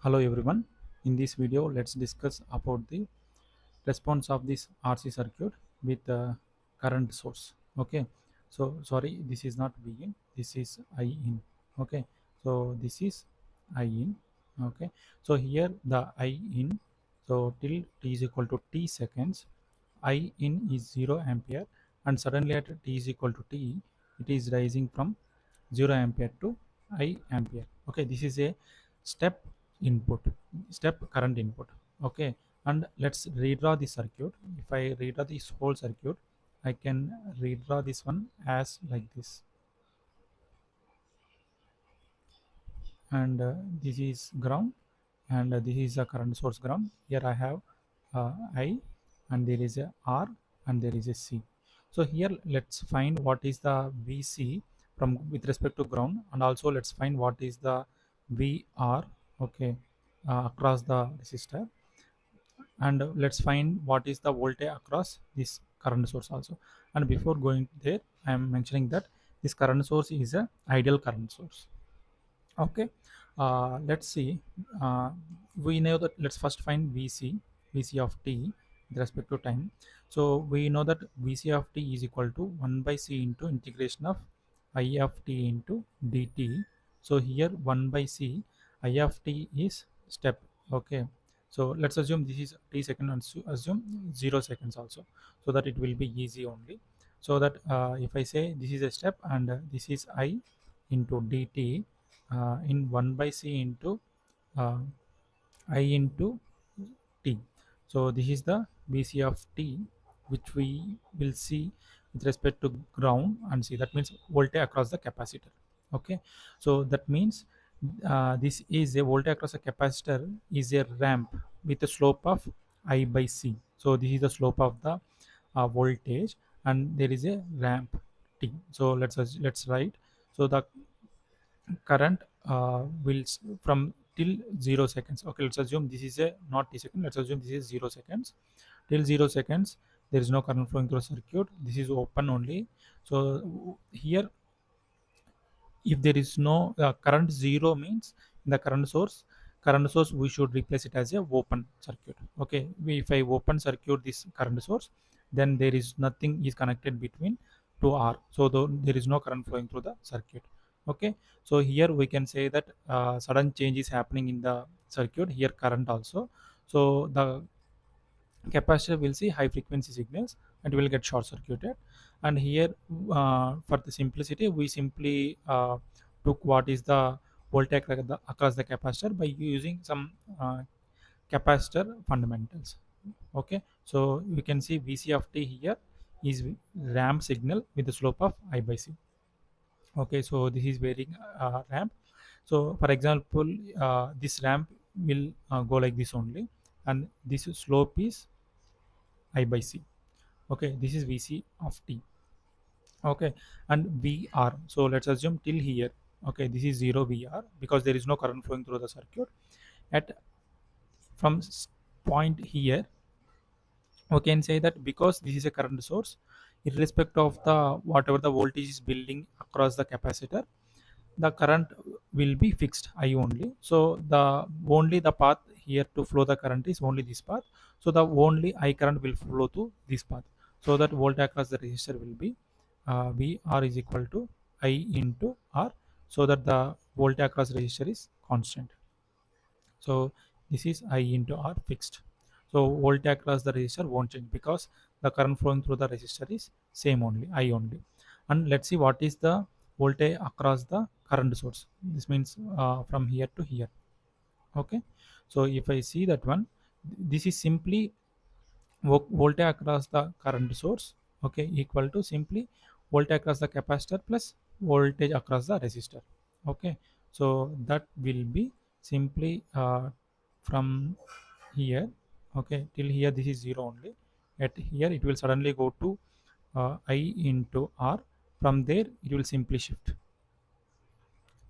Hello everyone. In this video, let's discuss about the response of this RC circuit with the current source. Okay. So sorry, this is not V in. This is I in. Okay. So this is I in. Okay. So here the I in. So till t is equal to t seconds, I in is 0 ampere, and suddenly at t is equal to t, it is rising from 0 ampere to I ampere. Okay, this is a step input, step current input. Okay, and let's redraw the circuit. If I redraw this whole circuit, I can redraw this one as like this, and this is ground, and this is a current source ground. Here I have I, and there is a R, and there is a C. So here let's find what is the VC from with respect to ground, and also let's find what is the VR, okay, across the resistor, and let's find what is the voltage across this current source also. And before going there, I am mentioning that this current source is a ideal current source. Okay, let's see. We know that, let's first find VC of t with respect to time. So we know that VC of t is equal to 1 by c into integration of I of t into dt. So here 1 by c, I of t is step. Okay, so let's assume this is t second, and assume 0 seconds also, so that it will be easy only. So that if I say this is a step, and this is I into dt, in 1 by c into uh, I into t. So this is the VC of t, which we will see with respect to ground and c. That means voltage across the capacitor. Okay, so that means this is a voltage across a capacitor is a ramp with a slope of I by c. So this is the slope of the voltage, and there is a ramp t. So let's write. So the current from till 0 seconds. Okay, let's assume this is a not t second, let's assume this is 0 seconds. Till 0 seconds there is no current flowing through circuit, this is open only. So here, if there is no current 0 means in the current source we should replace it as a open circuit. Okay, if I open circuit this current source, then there is nothing is connected between to R, so there is no current flowing through the circuit. Okay, so here we can say that sudden change is happening in the circuit, here current also. So the capacitor will see high frequency signals and will get short circuited. And here, for the simplicity, we simply took what is the voltage across the capacitor by using some capacitor fundamentals. Okay, so you can see VC of t here is ramp signal with the slope of I by c. Okay, so this is varying ramp. So for example, this ramp will go like this only, and this slope is I by c. Okay, this is VC of t. Okay, and VR, so let's assume till here. Okay, this is 0 VR because there is no current flowing through the circuit. At from point here, we can say that because this is a current source, irrespective of the whatever the voltage is building across the capacitor, the current will be fixed I only. So the only the path here to flow the current is only this path. So the only I current will flow to this path. So that voltage across the resistor will be VR is equal to I into R, so that the voltage across resistor is constant. So this is I into R fixed. So voltage across the resistor won't change because the current flowing through the resistor is same only, I only. And let's see what is the voltage across the current source. This means from here to here. Okay, so if I see that one, this is simply voltage across the current source. Okay, equal to simply voltage across the capacitor plus voltage across the resistor. Okay, so that will be simply from here. Okay, till here this is 0 only. At here it will suddenly go to I into R. From there it will simply shift.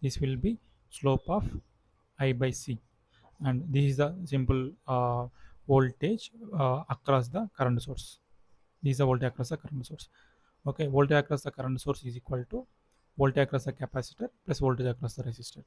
This will be slope of I by c, and this is the simple voltage across the current source. This is the voltage across the current source. Okay, voltage across the current source is equal to voltage across the capacitor plus voltage across the resistor.